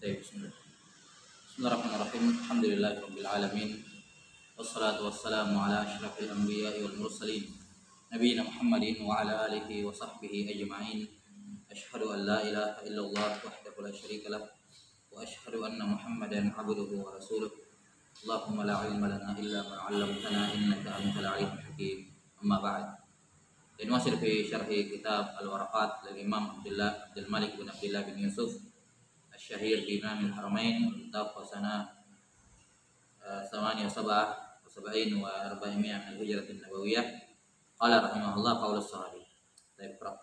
Bismillahirrahmanirrahim. Alhamdulillahirabbil alamin. Wassalatu wassalamu ala asyrafil anbiya'i wal mursalin. Nabiyina Muhammadin wa ala alihi wa sahbihi ajma'in. Asyhadu an la ilaha illallah wahdahu la syarika lah wa asyhadu anna Muhammadan 'abduhu wa rasuluh. Allahumma la 'ilma lana illa ma 'allamtana innaka antal 'alimul hakim. Amma ba'd. Dan masih fi syarhi kitab Al-Waraqat dari Imam Abdul Malik bin Abdullah bin Yusuf Syahir di Imam Al-Haramain Muntaf Sana 78 wa 400 Al-Hijrah An-Nabawiyah. Qala rahimahullah qaulus sahabi. Baik, Prof.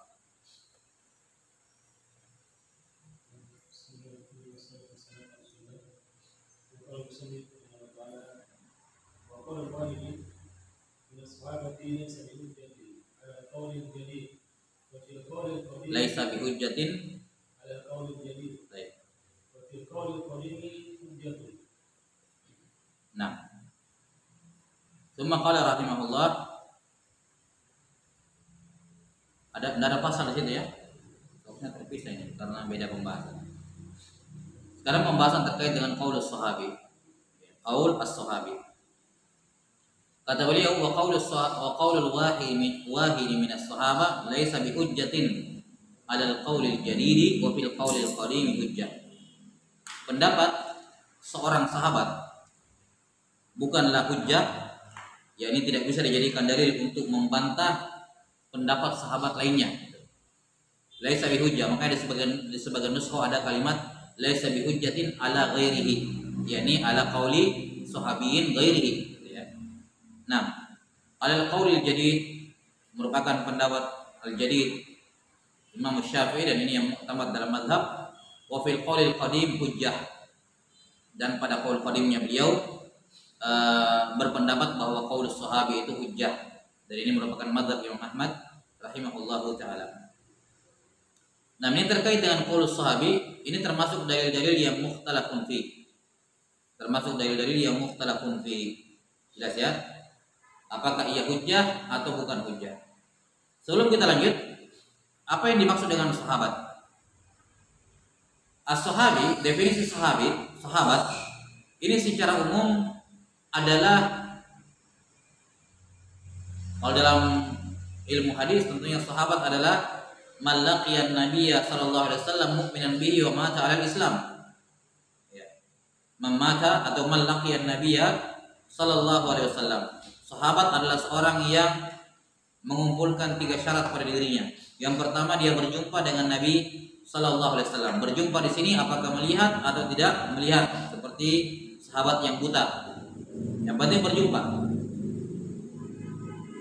Laisa bihujjatin ala qaulil jadid. Baik. Nah, Tsumma qala rahimahullah, ada pasal di situ ya. Harusnya terpisah ini karena beda pembahasan. Sekarang pembahasan terkait dengan qaulus sahabi. Qaul as-sahabi. Kata beliau wa qaulul wahidi min as-sahaba laisa bihujjatin 'ala al-qaulil jadidi wa fil qaulil qadim hujjah. Pendapat seorang sahabat bukanlah hujjah, yakni tidak bisa dijadikan dalil untuk membantah pendapat sahabat lainnya. Laisa bihujjah, makanya di sebagian nuskha ada kalimat laisa bihujjatin ala ghairihi, yakni ala qauli sahabiyyin ghairihi, ya. Nah, alal qaulil jadid merupakan pendapat al-jadid Imam Syafi'i, dan ini yang muktamad dalam mazhab. Wa fil qaulil qadim hujjah, dan pada qaul qadimnya beliau berpendapat bahwa qaulus sahabi itu hujjah, dan ini merupakan mazhab Imam Ahmad rahimahullahu taala. Nah, ini terkait dengan qaulus sahabi, ini termasuk dalil-dalil yang mukhtalafun fi. Jelas ya? Apakah ia hujjah atau bukan hujjah? Sebelum kita lanjut, apa yang dimaksud dengan sahabat? As-sahabi, definisi sahabat ini secara umum adalah, kalau dalam ilmu hadis tentunya sahabat adalah man laqiyan nabiyya sallallahu alaihi wasallam mu'minan bihi wa mata 'alal Islam. Ya. Memata atau man laqiyan nabiyya sallallahu alaihi wasallam. Sahabat adalah seorang yang mengumpulkan 3 syarat pada dirinya. Yang pertama, dia berjumpa dengan Nabi sallallahu alaihi wasallam. Berjumpa di sini apakah melihat atau tidak melihat, seperti sahabat yang buta. Yang penting berjumpa.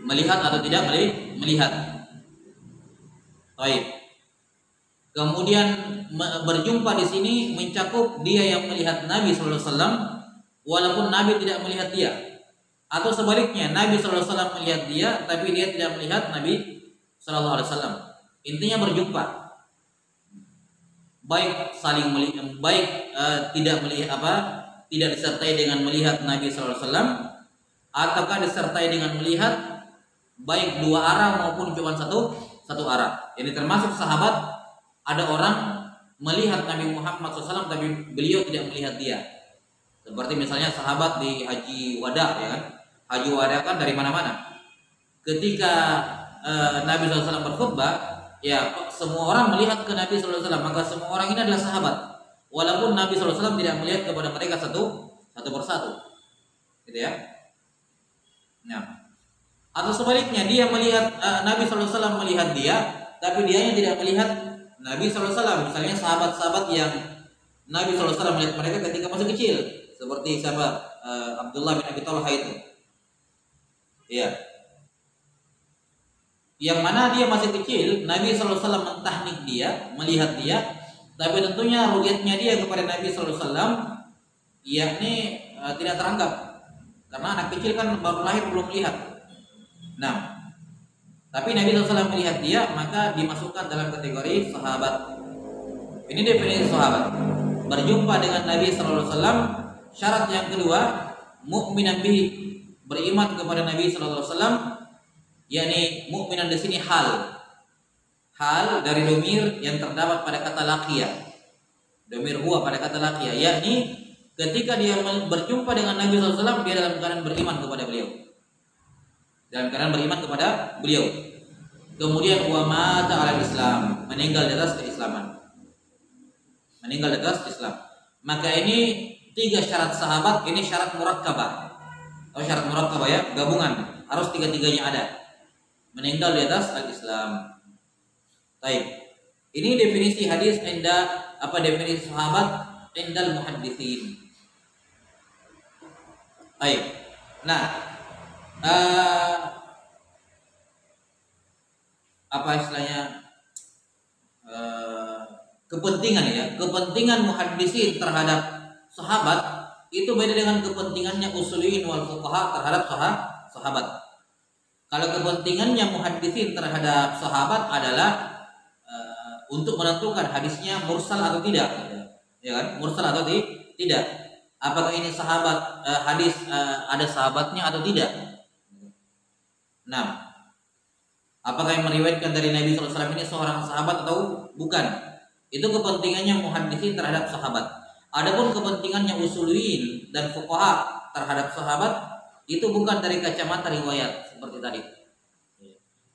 Melihat atau tidak melihat. Baik. Kemudian berjumpa di sini mencakup dia yang melihat Nabi sallallahu alaihi wasallam walaupun Nabi tidak melihat dia. Atau sebaliknya, Nabi sallallahu alaihi wasallam melihat dia tapi dia tidak melihat Nabi sallallahu alaihi wasallam. Intinya berjumpa. Baik saling melihat, tidak melihat tidak disertai dengan melihat Nabi sallallahu alaihi wasallam, ataukah disertai dengan melihat baik 2 arah maupun cuma satu arah. Ini termasuk sahabat, ada orang melihat Nabi Muhammad SAW tapi beliau tidak melihat dia. Seperti misalnya sahabat di Haji Wada, ya kan? Haji Wada kan dari mana-mana. Ketika Nabi SAW berkhutbah, ya semua orang melihat ke Nabi SAW, maka semua orang ini adalah sahabat. Walaupun Nabi SAW tidak melihat kepada mereka satu persatu, gitu ya. Nah, atau sebaliknya, dia melihat Nabi SAW melihat dia, tapi dia yang tidak melihat Nabi SAW. Misalnya sahabat-sahabat yang Nabi SAW melihat mereka ketika masih kecil, seperti sahabat Abdullah bin Abi Talha itu, ya. Yang mana dia masih kecil, Nabi SAW mentahnik dia, melihat dia, tapi tentunya ru'yatnya dia kepada Nabi SAW yakni tidak teranggap, karena anak kecil kan baru lahir belum melihat. Nah, tapi Nabi SAW melihat dia, maka dimasukkan dalam kategori sahabat. Ini definisi sahabat. Berjumpa dengan Nabi SAW. Syarat yang kedua, mu'minan bihi, beriman kepada Nabi SAW. yakni mukminan di sini hal dari domir yang terdapat pada kata laqiya. Domir huwa pada kata laki, yakni ketika dia berjumpa dengan Nabi SAW, dia dalam keadaan beriman kepada beliau. Dalam keadaan beriman kepada beliau. Kemudian wa mata ala Islam, meninggal di atas keislaman. Meninggal di atas Islam. Maka ini 3 syarat sahabat, ini syarat murakkabah. Atau syarat murakkabah ya, gabungan. Harus 3-3-nya ada. Meninggal di atas al-Islam. Baik. Ini definisi hadis definisi sahabat indal muhadditsin. Baik. Nah, apa istilahnya? Kepentingan muhadditsin terhadap sahabat itu beda dengan kepentingannya usuliyin wal fuqaha terhadap sahabat. Kalau kepentingannya muhadditsin terhadap sahabat adalah untuk menentukan hadisnya mursal atau tidak, ya kan? Mursal atau tidak. Apakah ini sahabat hadis ada sahabatnya atau tidak? Nah, apakah yang meriwayatkan dari Nabi SAW ini seorang sahabat atau bukan? Itu kepentingannya muhadditsin terhadap sahabat. Adapun kepentingannya usuliyin dan fuqaha terhadap sahabat itu bukan dari kacamata riwayat seperti tadi,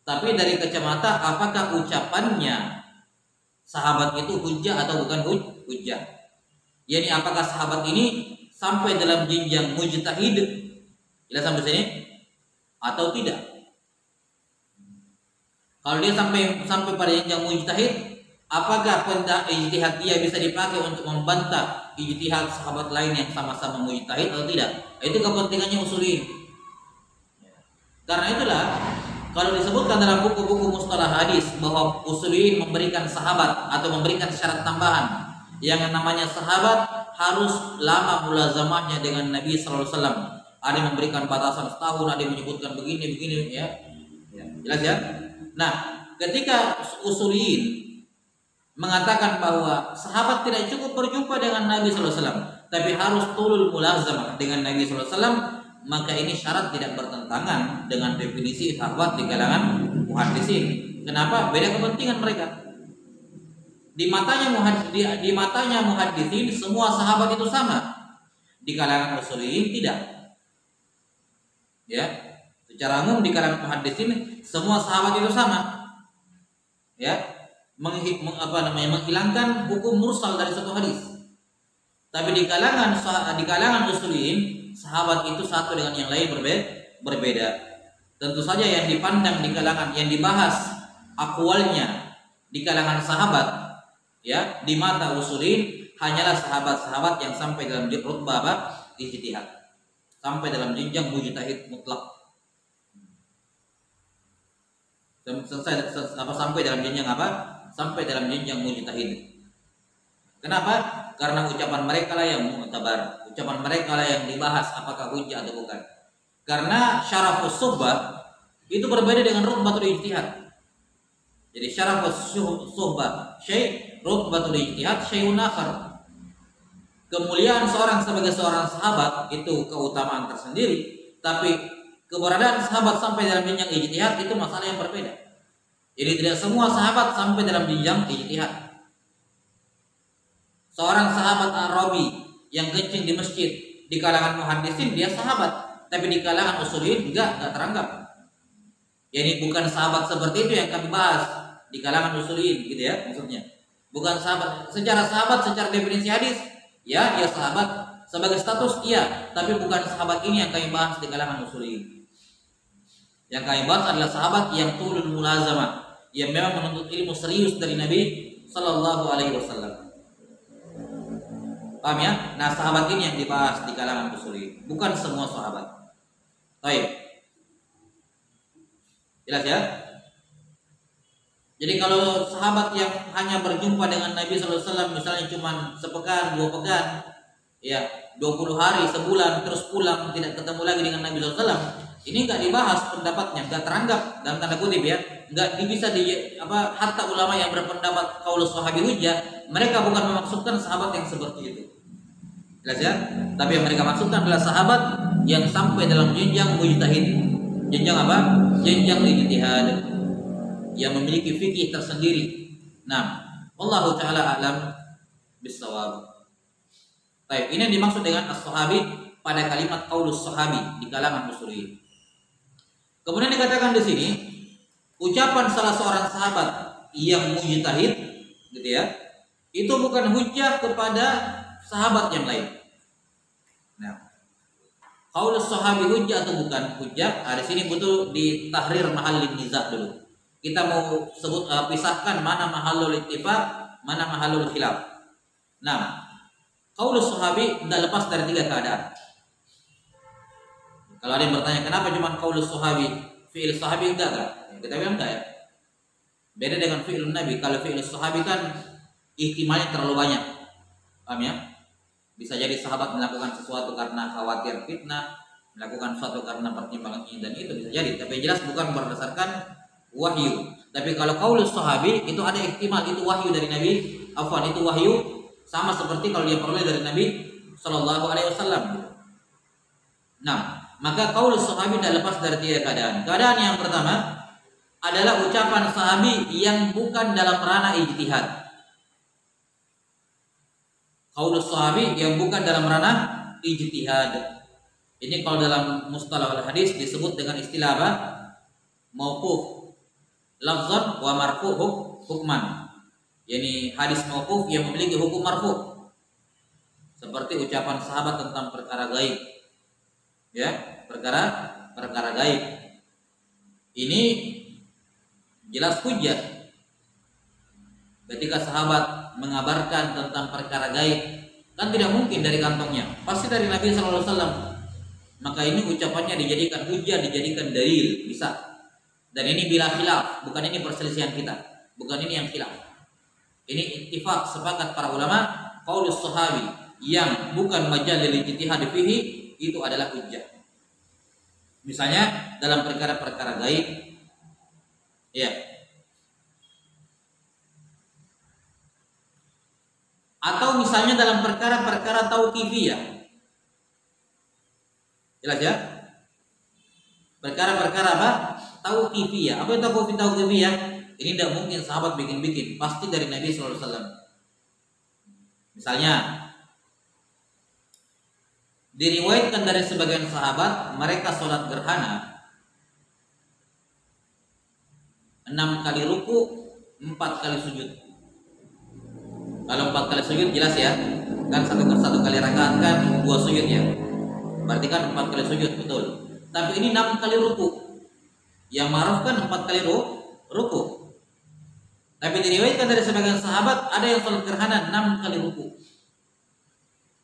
tapi dari kacamata apakah ucapannya sahabat itu hujjah atau bukan hujjah. Yani apakah sahabat ini sampai dalam jenjang mujtahid, jelas sampai sini, atau tidak. Kalau dia sampai pada jenjang mujtahid, apakah ijtihad dia bisa dipakai untuk membantah ijtihad sahabat lain yang sama-sama mujtahid atau tidak? Itu kepentingannya usulin. Karena itulah kalau disebutkan dalam buku-buku mustalah hadis bahwa usulin memberikan sahabat atau memberikan syarat tambahan yang namanya sahabat harus lama mulazamahnya dengan Nabi SAW. Ada yang memberikan batasan setahun, ada yang menyebutkan begini ya. Jelas ya? Nah, ketika usulin mengatakan bahwa sahabat tidak cukup berjumpa dengan Nabi SAW, tapi harus tulul mulazamah dengan Nabi SAW, maka ini syarat tidak bertentangan dengan definisi sahabat di kalangan muhaddisin. Kenapa? Beda kepentingan mereka. Di matanya muhaddisin semua sahabat itu sama. Di kalangan usuliyin tidak. Ya. Secara umum di kalangan muhaddisin semua sahabat itu sama. Ya. Menghilangkan hukum mursal dari satu hadis. Tapi di kalangan usuliyin sahabat itu satu dengan yang lain berbeda. Tentu saja yang dipandang di kalangan yang dibahas akwalnya di kalangan sahabat, ya, di mata usulin hanyalah sahabat-sahabat yang sampai dalam rutbah ijtihad, sampai dalam jenjang mujtahid mutlak. Sampai dalam jenjang apa? Sampai dalam jenjang mujtahid. Kenapa? Karena ucapan mereka lah yang mu'tabar, ucapan mereka lah yang dibahas apakah hujjah atau bukan. Karena syarafus suhbah itu berbeda dengan rutbatul ijtihad. Jadi syarafus suhbah syai', rutbatul ijtihad syai'un akhar. Kemuliaan seorang sebagai seorang sahabat itu keutamaan tersendiri, tapi keberadaan sahabat sampai dalam jenjang ijtihad itu masalah yang berbeda. Jadi tidak semua sahabat sampai dalam jenjang ijtihad. Seorang sahabat Arabi yang kencing di masjid di kalangan muhaddisin dia sahabat, tapi di kalangan usuliyin enggak teranggap. Yani bukan sahabat seperti itu yang kami bahas di kalangan usuliyin, gitu ya maksudnya. Bukan sahabat secara definisi hadis, ya dia sahabat sebagai status iya, tapi bukan sahabat ini yang kami bahas di kalangan usuliyin. Yang kami bahas adalah sahabat yang tulul mulazamah, yang memang menuntut ilmu serius dari Nabi Sallallahu Alaihi Wasallam. Paham ya? Nah, sahabat ini yang dibahas di kalangan usuliyin, bukan semua sahabat. Baik. Jelas ya? Jadi kalau sahabat yang hanya berjumpa dengan Nabi SAW misalnya cuma sepekan, 2 pekan, ya 20 hari, sebulan, terus pulang tidak ketemu lagi dengan Nabi SAW, ini nggak dibahas pendapatnya, nggak teranggap dalam tanda kutip ya, nggak bisa hatta ulama yang berpendapat qaulus sahabi hujjah, mereka bukan memaksudkan sahabat yang seperti itu. Jelas ya? Tapi yang mereka maksudkan adalah sahabat yang sampai dalam jenjang mujtahid. Jenjang apa? Jenjang ijtihad, yang memiliki fikih tersendiri. Nah, Allah Ta'ala alam bisawab. Baik, ini yang dimaksud dengan as-sahabi pada kalimat qaulus sahabi di kalangan usuliyyin. Kemudian dikatakan di sini ucapan salah seorang sahabat yang mujtahid, gitu ya, itu bukan hujjah kepada sahabat yang lain. Nah, qaulus sahabi hujjah atau bukan hujjah? Di sini butuh di tahrir mahallin nizah dulu. Kita mau sebut pisahkan mana mahallul ittifaq, mana mahallul khilaf. Nah, qaulus sahabi tidak lepas dari tiga keadaan. Kalau ada yang bertanya kenapa cuma qaulus sahabi, fi'il sahabi enggak? Kita bilang enggak ya. Beda dengan fi'il nabi. Kalau fi'il sahabi kan ihtimalnya terlalu banyak. Paham ya? Bisa jadi sahabat melakukan sesuatu karena khawatir fitnah, melakukan sesuatu karena pertimbangan ini dan itu bisa jadi. Tapi jelas bukan berdasarkan wahyu. Tapi kalau qaulus sahabi itu ada ihtimal itu wahyu dari Nabi, afwan itu wahyu sama seperti kalau dia peroleh dari Nabi Shallallahu Alaihi Wasallam. Nah, maka qaulus sahabi tidak lepas dari tiga keadaan. Keadaan yang pertama adalah ucapan sahabi yang bukan dalam ranah ijtihad. Qaulus sahabi yang bukan dalam ranah ijtihad. Ini kalau dalam mustalah hadis disebut dengan istilah apa? Mauquf lafzan wa marfu' hukman. Yani hadis mauquf yang memiliki hukum marfu'. Seperti ucapan sahabat tentang perkara gaib. Ya, perkara gaib. Ini jelas hujjah. Ketika sahabat mengabarkan tentang perkara gaib, kan tidak mungkin dari kantongnya, pasti dari Nabi sallallahu alaihi wasallam. Maka ini ucapannya dijadikan hujjah, dijadikan dalil, bisa. Dan ini bila khilaf, bukan ini perselisihan kita, bukan ini yang khilaf. Ini ittifaq, sepakat para ulama, qaulus sahabi yang bukan majalil ijtihad fihi itu adalah hujjah. Misalnya dalam perkara-perkara gaib, ya. Atau misalnya dalam perkara-perkara tauqifiyah. Jelas ya? Perkara-perkara apa? Tauqifiyah. Apa itu tauqifiyah? Ini tidak mungkin sahabat bikin-bikin, pasti dari Nabi sallallahu alaihi wasallam. Misalnya diriwayatkan dari sebagian sahabat mereka sholat gerhana 6 kali ruku, 4 kali sujud. Kalau 4 kali sujud jelas ya, kan satu kali rakaat kan 2 sujud ya. Berarti kan 4 kali sujud, betul. Tapi ini 6 kali ruku. Yang ma'ruf kan 4 kali ruku. Tapi diriwayatkan dari sebagian sahabat ada yang sholat gerhana 6 kali ruku.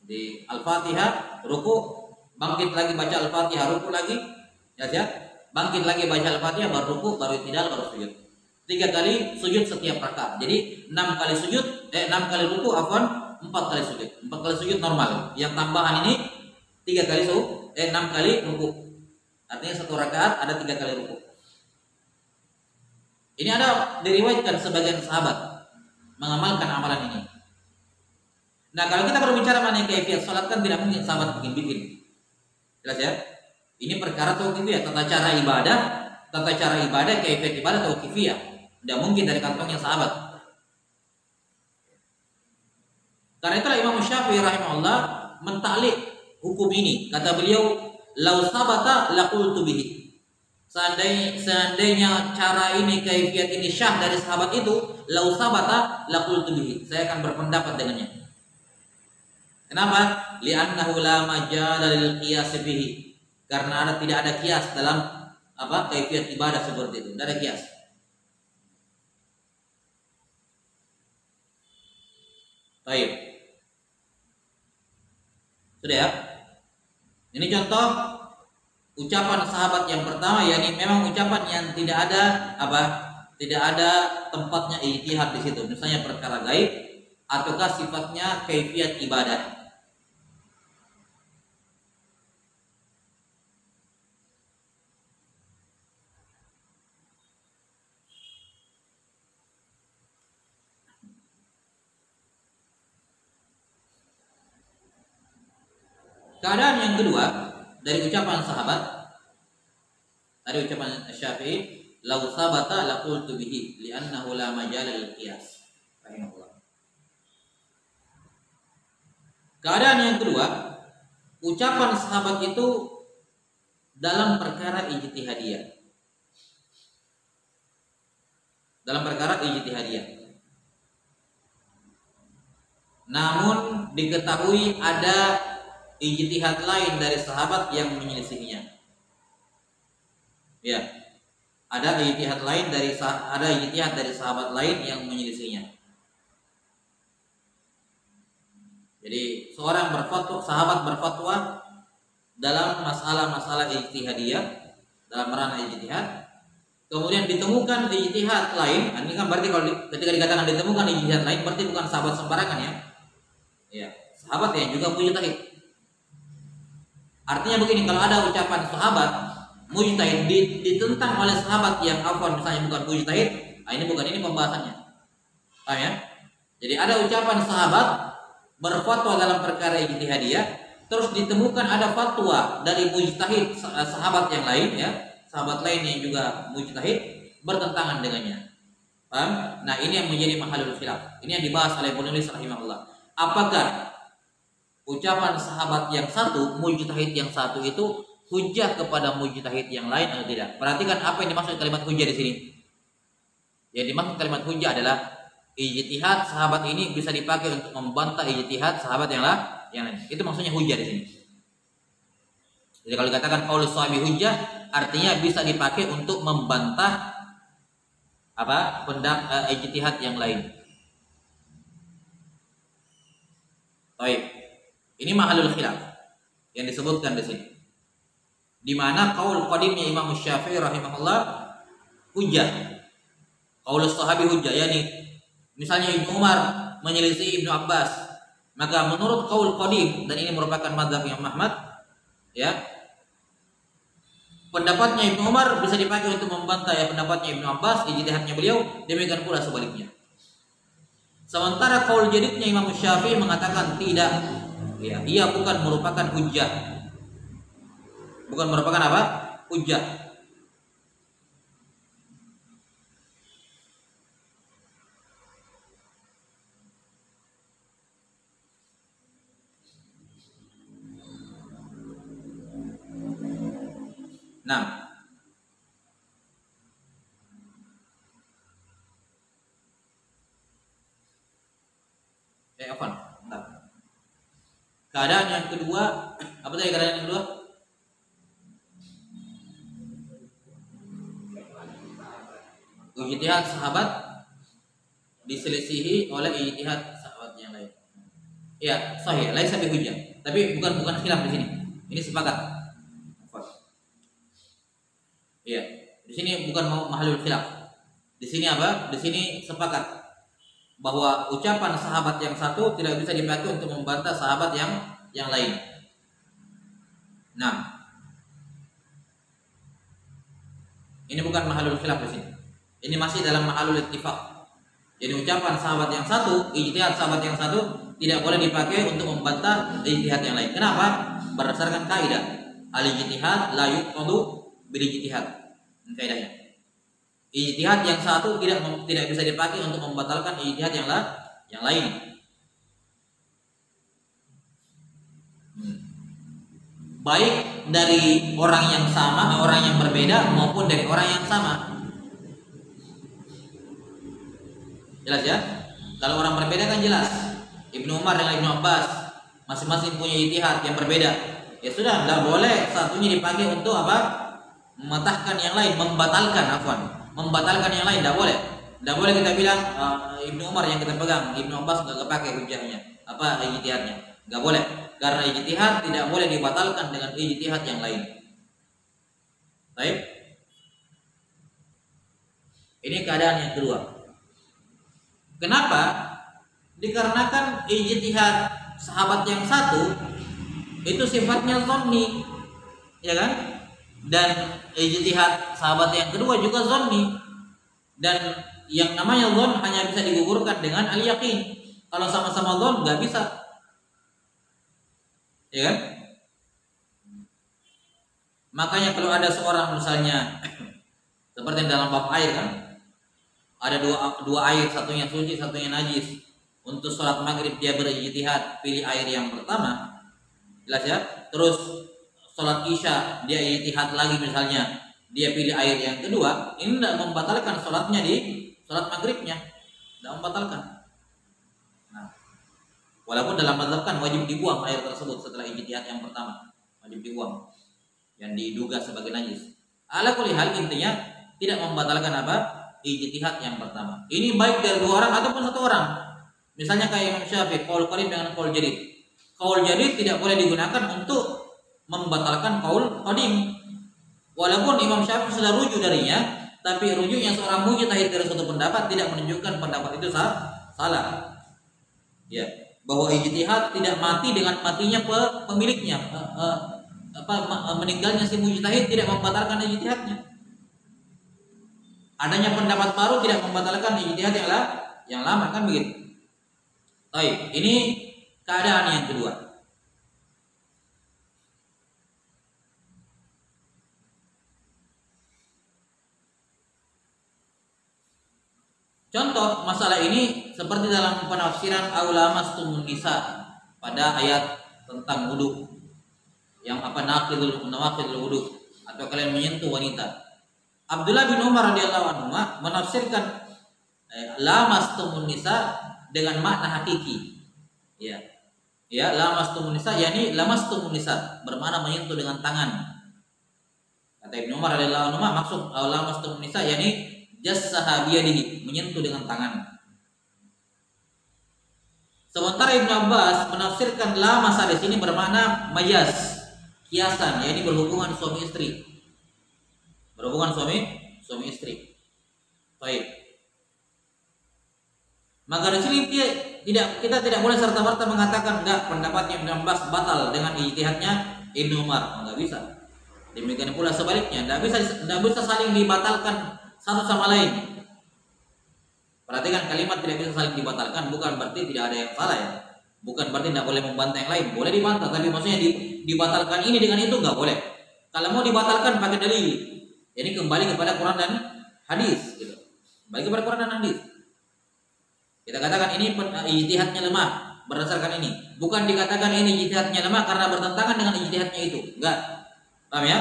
Di Al-Fatihah ruku, bangkit lagi baca Al-Fatihah, ruku lagi, ya, bangkit lagi baca Al-Fatihah, baru ruku, baru i'tidal, baru sujud. 3 kali sujud setiap rakaat. Jadi 6 kali sujud, 6 kali ruku, 4 kali sujud. 4 kali sujud normal. Yang tambahan ini 3 kali 6 kali ruku. Artinya satu rakaat ada 3 kali ruku. Ini ada diriwayatkan sebagian sahabat mengamalkan amalan ini. Nah, kalau kita berbicara mengenai kaifiyat salat kan tidak mungkin sahabat bikin-bikin. Jelas ya? Ini perkara tauqifiyah, tata cara ibadah, kaifiyat ibadah tauqifiyah. Tidak mungkin dari kantongnya sahabat. Karena itulah Imam Syafi'i rahimahullah mentaklik hukum ini. Kata beliau, "Lau sabata laqultu bihi." Seandainya cara ini, kaifiyat ini syah dari sahabat itu, lau sabata laqultu bihi. Saya akan berpendapat dengannya. Kenapa? Li'annahu la majala lil qiyas bihi. Karena tidak ada kias dalam kaifiyat ibadah seperti itu. Tidak ada kias. Baik. Sudah ya? Ini contoh ucapan sahabat yang pertama, yakni memang ucapan yang tidak ada tidak ada tempatnya ijtihad di situ. Misalnya perkara gaib ataukah sifatnya kaifiyat ibadah. Keadaan yang kedua dari ucapan sahabat, dari ucapan Syafi'i, lau sabata laqultu bihi li'annahu la majala lil qiyas. Rahimahullah. Keadaan yang kedua, ucapan sahabat itu dalam perkara ijtihadiyah. Dalam perkara ijtihadiyah. Namun diketahui ada ijtihad lain dari sahabat yang menyelisihinya. Ya, ada ijtihad dari sahabat lain yang menyelisihinya. Jadi sahabat berfatwa dalam masalah-masalah ijtihadiyah, dalam ranah ijtihad. Kemudian ditemukan ijtihad lain. Ini kan berarti kalau ketika dikatakan ditemukan ijtihad lain, berarti bukan sahabat sembarangan ya. Ya, sahabat yang juga mujtahid. Artinya begini, kalau ada ucapan sahabat mujtahid ditentang oleh sahabat yang misalnya bukan mujtahid, ini pembahasannya. Paham ya? Jadi ada ucapan sahabat berfatwa dalam perkara ijtihadiyah, terus ditemukan ada fatwa dari mujtahid sahabat yang lain ya, sahabat lain yang juga mujtahid bertentangan dengannya. Paham? Nah, ini yang menjadi mahalul khilaf. Ini yang dibahas oleh penulis rahimahullah. Apakah ucapan sahabat yang satu, mujtahid yang satu itu hujjah kepada mujtahid yang lain atau tidak? Perhatikan apa yang dimaksud kalimat hujjah di sini. Yang dimaksud kalimat hujjah adalah ijtihad sahabat ini bisa dipakai untuk membantah ijtihad sahabat yang lain. Itu maksudnya hujjah di sini. Jadi kalau dikatakan qaulus sahabi hujjah, artinya bisa dipakai untuk membantah pendapat ijtihad yang lain. Baik. Ini mahalul khilaf yang disebutkan di sini. Di mana qaul qadimnya Imam Syafi'i rahimahullah hujjah. Qaulus sahabi hujjah, yakni misalnya Ibnu Umar menyelisih Ibnu Abbas, maka menurut qaul qadim, dan ini merupakan mazhab Imam Ahmad ya, pendapatnya Ibnu Umar bisa dipakai untuk membantah pendapatnya Ibnu Abbas, ijtihadnya beliau, demikian pula sebaliknya. Sementara qaul jadidnya Imam Syafi'i mengatakan tidak, ya, ia bukan merupakan hujjah. Bukan merupakan hujjah. Nah, keadaan yang kedua, apa tadi keadaan yang kedua? Ijtihad sahabat diselisihi oleh ijtihad sahabat yang lain. Ya, sahih, laisa bihujjah. Tapi bukan khilaf di sini. Ini sepakat. Iya, di sini bukan mahalul khilaf. Di sini apa? Di sini sepakat bahwa ucapan sahabat yang satu tidak bisa dipakai untuk membantah sahabat yang lain. Nah, ini bukan mahalul khilaf di sini. Ini masih dalam mahalul ittifaq. Jadi ucapan sahabat yang satu, ijtihad sahabat yang satu tidak boleh dipakai untuk membantah ijtihad yang lain. Kenapa? Berdasarkan kaidah al-ijtihad la yuqadu bil ijtihad. Ini kaidahnya. Ijtihad yang satu tidak bisa dipakai untuk membatalkan ijtihad yang lain. Baik dari orang yang sama, orang yang berbeda, maupun dari orang yang sama. Jelas ya? Kalau orang berbeda kan jelas. Ibnu Umar dengan Ibnu Abbas masing-masing punya ijtihad yang berbeda. Ya sudah, tidak boleh satunya dipakai untuk mematahkan yang lain, membatalkan yang lain, tidak boleh. Tidak boleh kita bilang Ibnu Umar yang kita pegang, Ibnu Abbas nggak kepakai hujahnya, ijtihadnya, nggak boleh. Karena ijtihad tidak boleh dibatalkan dengan ijtihad yang lain. Baik. Ini keadaan yang kedua. Kenapa? Dikarenakan ijtihad sahabat yang satu itu sifatnya zonni, ya kan? Dan ijtihad sahabat yang kedua juga zonni. Dan yang namanya zon hanya bisa digugurkan dengan al-yaqin. Kalau sama-sama zon nggak bisa, ya kan? Makanya kalau ada seorang misalnya seperti dalam bab air kan, ada dua air, satunya suci, satunya najis. Untuk sholat maghrib dia berijtihad pilih air yang pertama, jelas ya. Terus sholat isya dia ijtihad lagi misalnya, dia pilih air yang kedua, ini tidak membatalkan sholatnya di sholat maghribnya, tidak membatalkan. Nah, walaupun dalam mazhab kan wajib dibuang air tersebut setelah ijtihad yang pertama, wajib dibuang yang diduga sebagai najis. Ala kulli hal, intinya tidak membatalkan apa? Ijtihad yang pertama. Ini baik dari dua orang ataupun satu orang. Misalnya kayak Imam Syafi'i, qaul qadim dengan qaul jadid. Qaul jadid tidak boleh digunakan untuk membatalkan qaul qadim. Walaupun Imam Syafi'i sudah rujuk darinya, tapi rujuknya seorang mujtahid dari suatu pendapat tidak menunjukkan pendapat itu salah. Ya, bahwa ijtihad tidak mati dengan matinya pemiliknya. Meninggalnya si mujtahid tidak membatalkan ijtihadnya. Adanya pendapat baru tidak membatalkan ijtihad yang lama, kan begitu. Baik, ini keadaan yang kedua. Contoh masalah ini seperti dalam penafsiran aulamastumun nisa pada ayat tentang wudu, yang nawaqidul wudu, atau kalian menyentuh wanita. Abdullah bin Umar radhiyallahu anhu menafsirkan lamastumun nisa dengan makna hakiki. Ya, lamastumun nisa, yakni lamastumun nisa bermakna menyentuh dengan tangan. Kata Ibnu Umar radhiyallahu anhu, maksud lamastumun nisa yakni jassaha biyadihi, menyentuh dengan tangan. Sementara Ibnu Abbas menafsirkan lamasa di sini bermakna majaz, kiasan, yakni berhubungan suami istri. Berhubungan suami istri. Baik. Maka di sini kita tidak boleh serta-merta mengatakan enggak, pendapatnya Ibnu Abbas batal dengan ijtihadnya Ibnu Umar. Enggak bisa. Demikian pula sebaliknya, enggak bisa saling dibatalkan satu sama lain. Perhatikan kalimat tidak bisa saling dibatalkan bukan berarti tidak ada yang salah ya. Bukan berarti tidak boleh membantah yang lain. Boleh dibantah, tapi maksudnya dibatalkan ini dengan itu enggak boleh. Kalau mau dibatalkan pakai dalil. Jadi kembali kepada Quran dan hadis gitu. Kembali kepada Quran dan hadis. Kita katakan ini ijtihadnya lemah berdasarkan ini. Bukan dikatakan ini ijtihadnya lemah karena bertentangan dengan ijtihadnya itu. Enggak. Paham ya?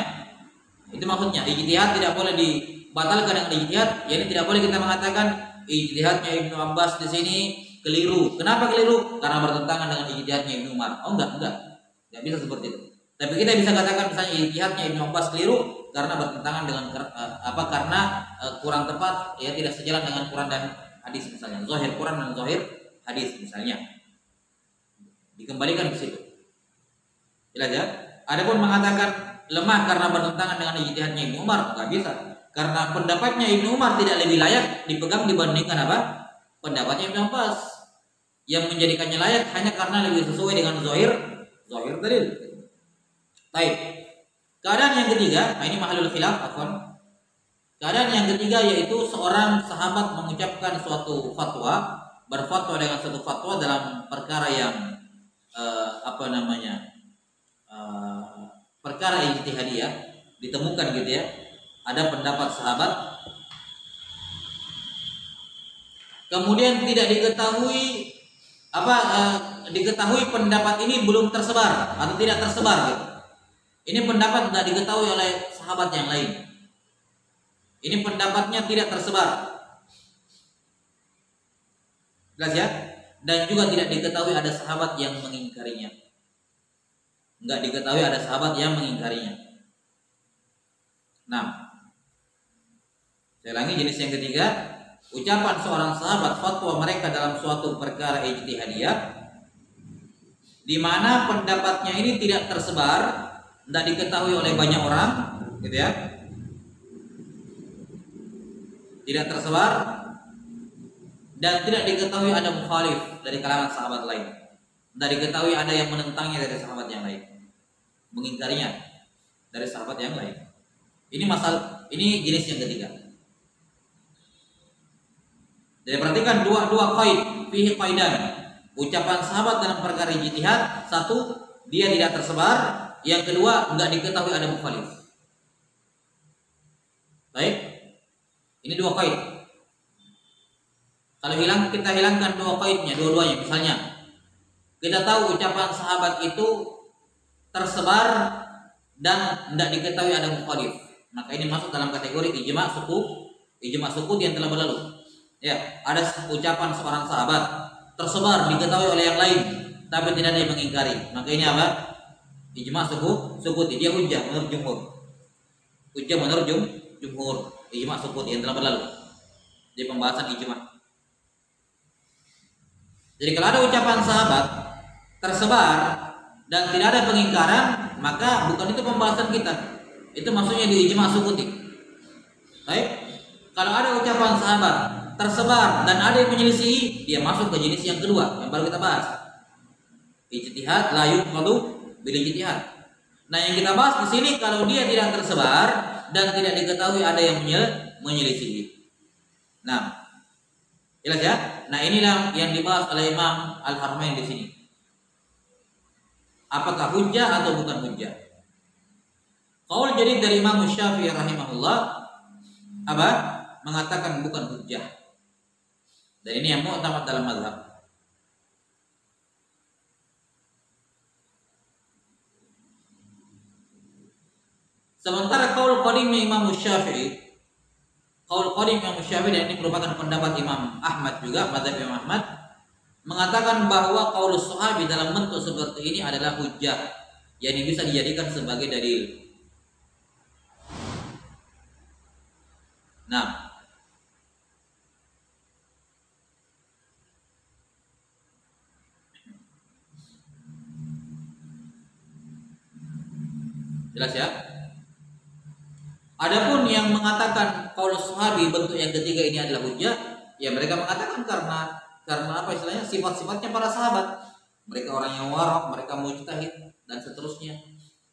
Itu maksudnya. Ijtihad tidak boleh dibatalkan dengan ijtihad. Jadi tidak boleh kita mengatakan ijtihadnya Ibnu Abbas di sini keliru. Kenapa keliru? Karena bertentangan dengan ijtihadnya Ibnu Umar. Oh enggak. Enggak bisa seperti itu. Tapi kita bisa katakan misalnya ijtihadnya Ibnu Abbas keliru karena bertentangan dengan karena kurang tepat, ya tidak sejalan dengan Quran dan hadis misalnya. Zahir Quran dan zahir hadis misalnya. Dikembalikan ke situ. Jelas ya? Adapun mengatakan lemah karena bertentangan dengan ijtihadnya Ibnu Umar, enggak bisa. Karena pendapatnya Ibnu Umar tidak lebih layak dipegang dibandingkan apa? Pendapatnya Ibnu Abbas. Yang menjadikannya layak hanya karena lebih sesuai dengan zahir dalil. Baik. Keadaan yang ketiga, ini mahalul khilaf, afwan. Keadaan yang ketiga yaitu seorang sahabat mengucapkan suatu fatwa, berfatwa dengan suatu fatwa dalam perkara yang perkara ijtihadiyah, ditemukan gitu ya. Ada pendapat sahabat, kemudian tidak diketahui diketahui pendapat ini belum tersebar atau tidak tersebar gitu. Ini pendapat tidak diketahui oleh sahabat yang lain. Ini pendapatnya tidak tersebar. Jelas ya? Dan juga tidak diketahui ada sahabat yang mengingkarinya. Enggak diketahui ada sahabat yang mengingkarinya. 6. Saya ulangi, jenis yang ketiga, ucapan seorang sahabat fatwa mereka dalam suatu perkara ijtihadiyah di mana pendapatnya ini tidak tersebar, tidak diketahui oleh banyak orang, gitu ya. Tidak tersebar dan tidak diketahui ada mukhalif dari kalangan sahabat lain. Tidak diketahui ada yang menentangnya dari sahabat yang lain, mengingkarinya dari sahabat yang lain. Ini jenis yang ketiga. Jadi perhatikan dua qaid, fihi qaidan. Ucapan sahabat dalam perkara ijtihad, satu, dia tidak tersebar, yang kedua, enggak diketahui ada mukhalif. Baik. Ini dua qaid. Kalau kita hilangkan dua kaidnya, dua-duanya. Misalnya, kita tahu ucapan sahabat itu tersebar dan tidak diketahui ada mukhalif. Maka ini masuk dalam kategori ijma suku yang telah berlalu. Ya, ada ucapan seorang sahabat tersebar diketahui oleh yang lain, tapi tidak ada yang mengingkari. Maka ini apa? Ijma suku dia hujjah menurut jumhur. Hujjah menurut jumhur. Ijma suku yang telah berlalu. Di pembahasan ijma. Jadi kalau ada ucapan sahabat tersebar dan tidak ada pengingkaran, maka bukan itu pembahasan kita. Itu maksudnya di ijma sukuti. Baik. Kalau ada ucapan sahabat tersebar dan ada yang menyelisihi, dia masuk ke jenis yang kedua yang baru kita bahas. Ijtihad la yuqadu bil ijtihad. Nah, yang kita bahas di sini kalau dia tidak tersebar dan tidak diketahui ada yang menyelisihi. Nah, jelas ya? Nah, inilah yang dibahas oleh Imam Al-Haramain di sini. Apakah hujjah atau bukan hujjah? Qaul jadi dari Imam Syafi'i rahimahullah apa? Mengatakan bukan hujjah. Dan ini yang mu'tamad dalam mazhab. Sementara qaul qadim Imam Syafi'i, dan ini merupakan pendapat Imam Ahmad juga, mazhab Imam Ahmad, mengatakan bahwa qaulus sahabi dalam bentuk seperti ini adalah hujjah, yang bisa dijadikan sebagai dalil. Nah, jelas ya? Adapun yang mengatakan qaulus sahabi bentuk yang ketiga ini adalah hujjah, ya mereka mengatakan karena apa istilahnya, sifat-sifatnya para sahabat. Mereka orang yang warok, mereka mujtahid dan seterusnya.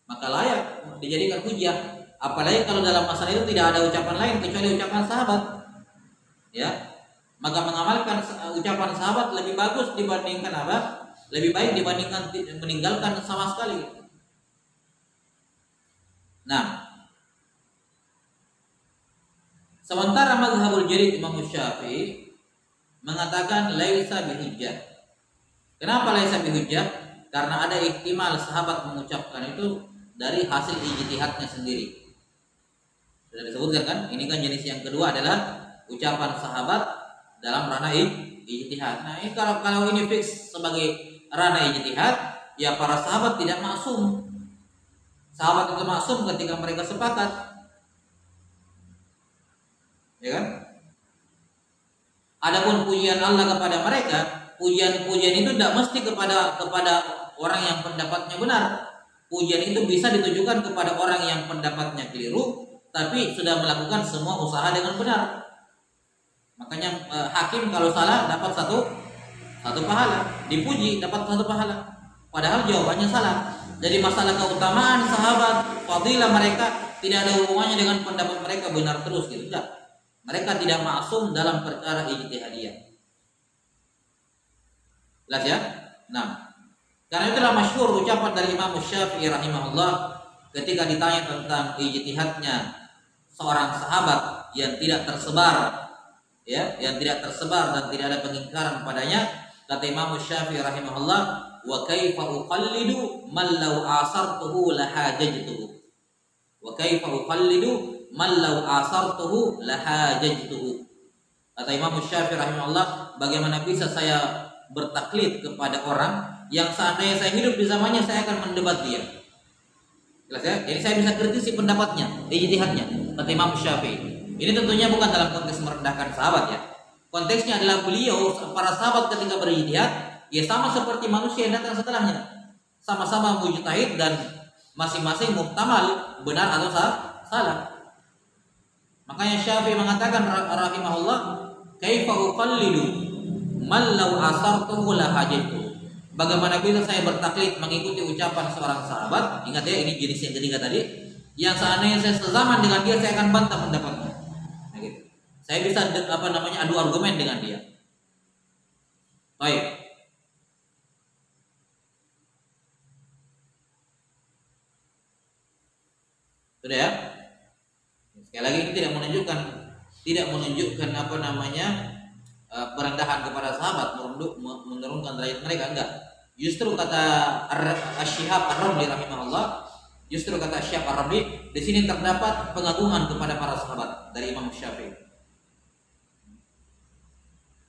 Maka layak dijadikan hujjah. Apalagi kalau dalam masalah itu tidak ada ucapan lain kecuali ucapan sahabat. Ya. Maka mengamalkan ucapan sahabat lebih bagus dibandingkan apa? Lebih baik dibandingkan meninggalkan sama sekali. Nah, sementara mazhabul jarid Imam Syafi'i mengatakan laisa bihujjah. Kenapa laisa bihujjah? Karena ada ihtimal sahabat mengucapkan itu dari hasil ijtihadnya sendiri. Sudah disebutkan kan? Ini kan jenis yang kedua adalah ucapan sahabat dalam ranah ijtihad. Nah, ini kalau ini fix sebagai ranah ijtihad, ya para sahabat tidak maksum. Sahabat itu maksum ketika mereka sepakat. Ya kan? Adapun pujian Allah kepada mereka, pujian itu tidak mesti kepada orang yang pendapatnya benar. Pujian itu bisa ditujukan kepada orang yang pendapatnya keliru, tapi sudah melakukan semua usaha dengan benar. Makanya hakim kalau salah dapat satu pahala, dipuji dapat satu pahala. Padahal jawabannya salah. Jadi masalah keutamaan sahabat, fadilah mereka tidak ada hubungannya dengan pendapat mereka benar terus gitu, enggak. Mereka tidak maksum dalam perkara ijtihadiyah. Jelas ya? Nah, karena itulah masyhur ucapan dari Imam Syafi'i rahimahullah ketika ditanya tentang ijtihadnya seorang sahabat yang tidak tersebar, ya, yang tidak tersebar dan tidak ada pengingkaran padanya, kata Imam Syafi'i rahimahullah, wa kaifa uqallidu man law asartuhu lahajajtuhu. Wa kaifa uqallidu man law asartuhu lahajajtuhu. Kata Imam Syafi'i rahimahullah, bagaimana bisa saya bertaklid kepada orang yang seandainya saya hidup di zamannya saya akan mendebat dia. Jelas ya? Jadi saya bisa kritisi pendapatnya, ijtihadnya, kata Imam Syafi'i. Ini tentunya bukan dalam konteks merendahkan sahabat ya. Konteksnya adalah beliau, para sahabat ketika berijtihad, ya sama seperti manusia yang datang setelahnya. Sama-sama mujtahid dan masing-masing muhtamal benar atau salah. Makanya Syafi'i mengatakan rahimahullah, kaifa uqallidu man law asartuhu lahajatu. Bagaimana bisa saya bertaklid mengikuti ucapan seorang sahabat? Ingat ya, ini jenis yang ketiga tadi. Yang seandainya saya sezaman dengan dia, saya akan bantah pendapatnya. Nah, gitu. Saya bisa adu argumen dengan dia. Baik. Sudah ya? Sekali lagi ini tidak menunjukkan perendahan kepada sahabat, menurunkan derajat mereka, enggak. Justru kata Asy-Syihab Ar-Ramli rahimahullah, justru kata Asy-Syihab Ar-Ramli, di sini terdapat pengagungan kepada para sahabat dari Imam Syafi'i.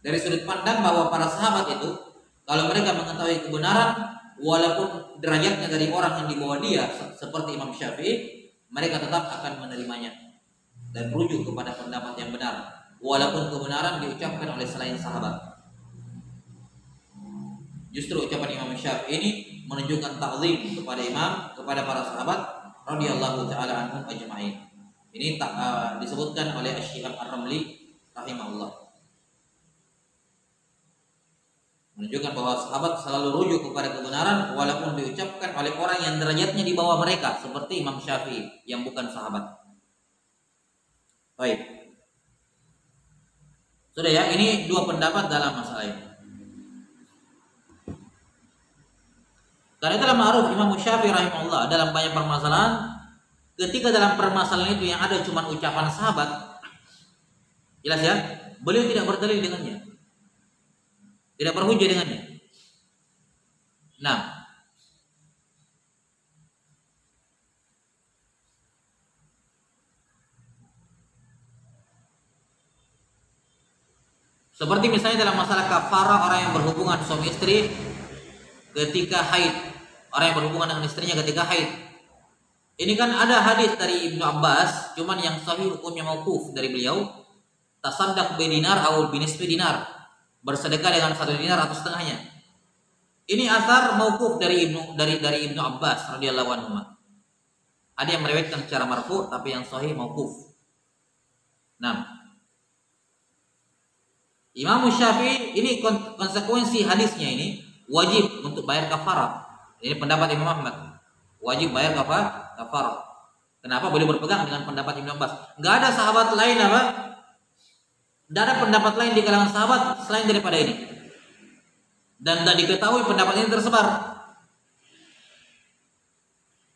Dari sudut pandang bahwa para sahabat itu, kalau mereka mengetahui kebenaran, walaupun derajatnya dari orang yang di bawah dia, seperti Imam Syafi'i, mereka tetap akan menerimanya dan merujuk kepada pendapat yang benar, walaupun kebenaran diucapkan oleh selain sahabat. Justru ucapan Imam Syafi'i ini menunjukkan ta'zim kepada para sahabat radhiyallahu taala anhum ajma'in. Ini disebutkan oleh Asy-Syihab Ar-Ramli rahimahullah, menunjukkan bahwa sahabat selalu rujuk kepada kebenaran walaupun diucapkan oleh orang yang derajatnya di bawah mereka, seperti Imam Syafi'i yang bukan sahabat. Baik. Sudah ya, ini dua pendapat dalam masalah ini. Karena itulah ma'ruf Imam Syafi'i rahimahullah dalam banyak permasalahan, ketika dalam permasalahan itu yang ada cuma ucapan sahabat, jelas ya, beliau tidak berdalil dengannya, tidak berhujjah dengannya. Nah, seperti misalnya dalam masalah kafarah orang yang berhubungan suami istri ketika haid, orang yang berhubungan dengan istrinya ketika haid. Ini kan ada hadis dari Ibnu Abbas, cuman yang sahih hukumnya mauquf dari beliau, tasaddaq bi dinar aw bi nisfi dinar, bersedekah dengan 1 dinar atau setengahnya. Ini asar mauquf dari Ibnu Abbas radhiyallahu anhu. Ada yang meriwayatkan secara marfu, tapi yang sahih mauquf. Nah, Imam Syafi'i ini konsekuensi hadisnya ini wajib untuk bayar kafarah. Ini pendapat Imam Ahmad, wajib bayar kafarah. Kenapa? Boleh berpegang dengan pendapat Ibnu Abbas. Enggak ada sahabat lain apa? Tidak ada pendapat lain di kalangan sahabat selain daripada ini. Dan tidak diketahui pendapat ini tersebar.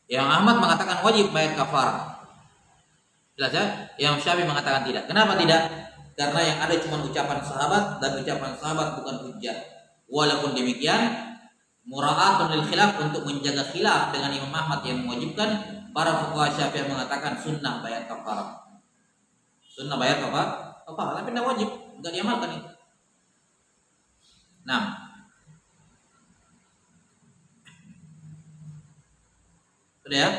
Yang Ahmad mengatakan wajib bayar kafarah. Jelas ya? Yang Syafi'i mengatakan tidak. Kenapa tidak? Karena yang ada cuma ucapan sahabat, dan ucapan sahabat bukan hujjah. Walaupun demikian, mura'atun lil khilaf, untuk menjaga khilaf dengan Imam Ahmad yang mewajibkan, para fuqaha Syafi'i mengatakan sunnah bayar kafarah. Sunnah bayar kafarah, tapi tidak wajib, enggak diamalkan itu. Nah, sudah ya?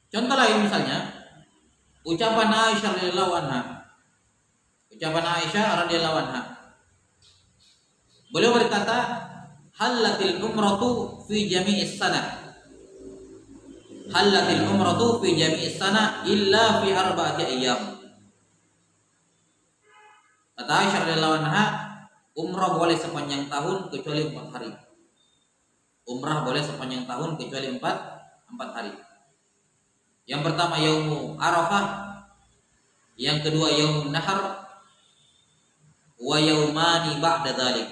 Contoh lain misalnya ucapan Aisyah radhiyallahu anha. Ucapan Aisyah radhiyallahu anha. Beliau berkata, "Halatil umratu fi jami'is sana." Halatil umratu fi jami'is sana illa fi arba'ati ayyam. Kata Aisyah radhiyallahu anha, umrah boleh sepanjang tahun kecuali 4 hari. Umrah boleh sepanjang tahun kecuali 4 hari. Yang pertama Yaumu Arafah, yang kedua Yaumun Nahar, wa yaumani ba'da dzalik,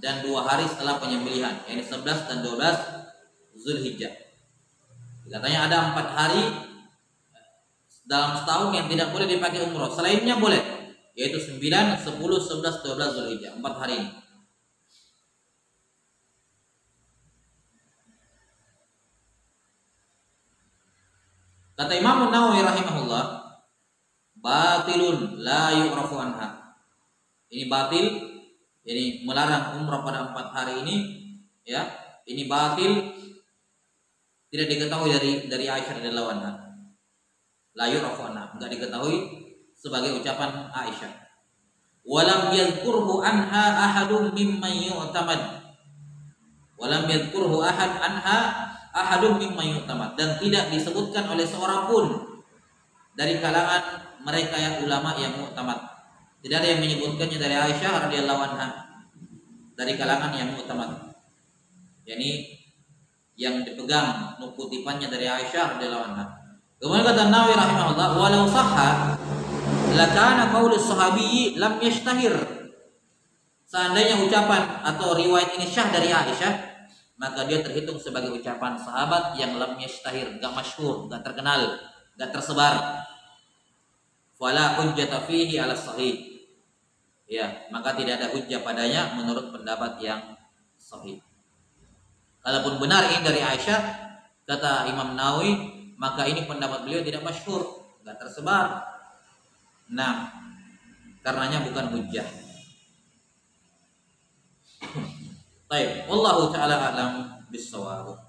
dan 2 hari setelah penyembelihan, yakni 11 dan 12 Zulhijjah. Katanya ada 4 hari dalam setahun yang tidak boleh dipakai umrah. Selainnya boleh, yaitu 9, 10, 11, 12 Zulhijjah, 4 hari ini. Kata Imam Nawawi rahimahullah, batilun la yu'rafu anha. Ini batil, ini melarang umrah pada 4 hari ini, ya. Ini batil, tidak diketahui dari Aisyah radhiyallahu anha. La yu'rafu anha, enggak diketahui sebagai ucapan Aisyah. Walam yadhkurhu anha ahadun mimman yu'tamad. Walam yadhkurhu ahadun mimman yu'tamad, dan tidak disebutkan oleh seorang pun dari kalangan mereka yang ulama yang mu'tamad. Tidak ada yang menyebutkannya dari Aisyah radhiyallahu anha dari kalangan yang mu'tamad, yakni yang dipegang kutipannya dari Aisyah radhiyallahu anha. Kemudian kata Nawawi rahimahullah, walau sahha lakana qaulus sahabi lam yashtahir. Seandainya ucapan atau riwayat ini syah dari Aisyah, maka dia terhitung sebagai ucapan sahabat yang lam yashtahir, enggak masyhur, enggak terkenal, enggak tersebar. Fala hujjata fihi ala sahih. Ya, maka tidak ada hujjah padanya menurut pendapat yang sahih. Kalaupun benar ini dari Aisyah, kata Imam Nawawi, maka ini pendapat beliau tidak masyhur, enggak tersebar. Nah, karenanya bukan hujjah. Baik, wallahu taala a'lam bis-shawab.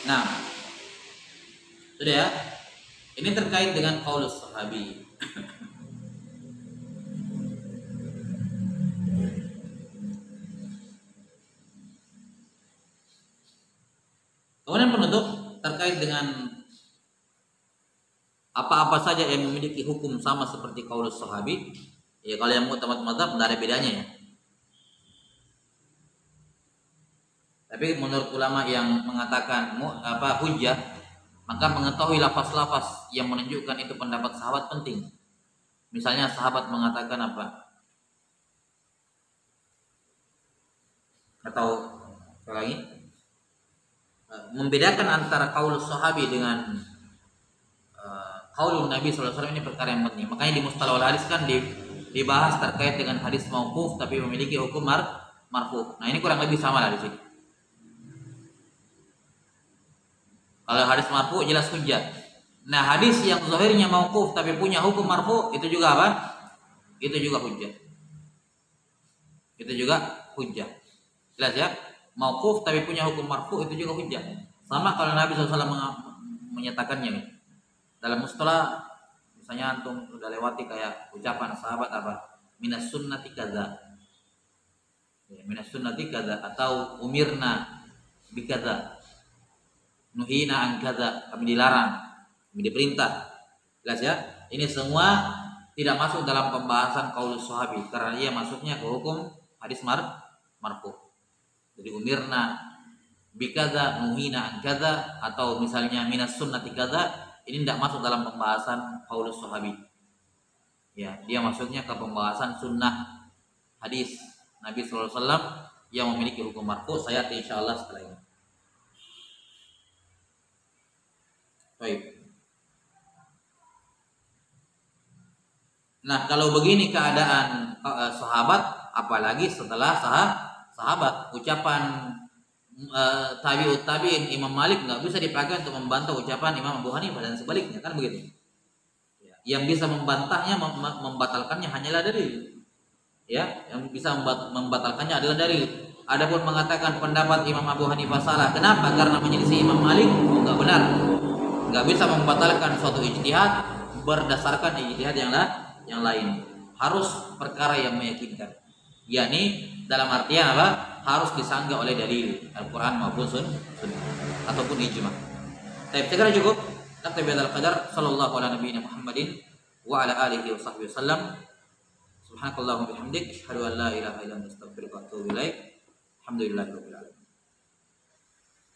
Nah, sudah ya. Ini terkait dengan qaulus sahabi. Kemudian penutup terkait dengan apa-apa saja yang memiliki hukum sama seperti qaulus sahabi. Ya, kalau yang mu'tamad madzhab enggak ada bedanya ya. Tapi menurut ulama yang mengatakan hujjah, maka mengetahui lafaz-lafaz yang menunjukkan itu pendapat sahabat penting. Misalnya sahabat mengatakan apa? Atau lagi membedakan antara qaulus sahabi dengan qaulun Nabi sallallahu alaihi wasallam ini perkara yang penting. Makanya di mustalahul hadis kan dibahas terkait dengan hadis mauquf tapi memiliki hukum marfu. Nah, ini kurang lebih sama lah di sini. Kalau hadis marfu jelas hujjah. Nah, hadis yang zahirnya mauquf tapi punya hukum marfu itu juga apa? Itu juga hujjah. Itu juga hujjah. Jelas ya? Mauquf tapi punya hukum marfu itu juga hujjah. Sama kalau Nabi SAW menyatakannya nih. Dalam mustalah misalnya antum sudah lewati kayak ucapan sahabat apa? Minas sunnati kadza. Ya, minas sunnati kadza atau umirna bikadza. Nuhina an kadza, kami dilarang, kami diperintah. Jelas ya? Ini semua tidak masuk dalam pembahasan qaulus sahabi karena ia masuknya ke hukum hadis marfu. Jadi umirna bikadza, nuhina an kadza atau misalnya minas sunnati kadza, ini tidak masuk dalam pembahasan qaulus sahabi. Ya, dia masuknya ke pembahasan sunnah hadis Nabi sallallahu alaihi wasallam yang memiliki hukum marfu. Saya insyaallah setelah ini. Baik. Nah, kalau begini keadaan sahabat, apalagi setelah sahabat, ucapan tabi'ut tabi'in Imam Malik nggak bisa dipakai untuk membantah ucapan Imam Abu Hanifah dan sebaliknya, kan begitu? Ya, yang bisa membantahnya, membatalkannya hanyalah dalil. Ya, yang bisa membatalkannya adalah dalil. Adapun mengatakan pendapat Imam Abu Hanifah salah, kenapa? Karena menyelisih Imam Malik, nggak benar. Nggak bisa membatalkan suatu ijtihad berdasarkan ijtihad yang lain. Harus perkara yang meyakinkan, yakni dalam artian apa? Harus disanggah oleh dalil Al-Quran maupun sunnah ataupun ijma. Saya kira cukup. Naktabi hadzal qadar. Sallallahu ala nabiyyina Muhammadin wa ala alihi wa sahbihi wasallam. Subhanakallahumma bihamdik asyhadu an la ilaha illa anta astaghfiruka wa atubu ilaik. Alhamdulillahirabbil alamin.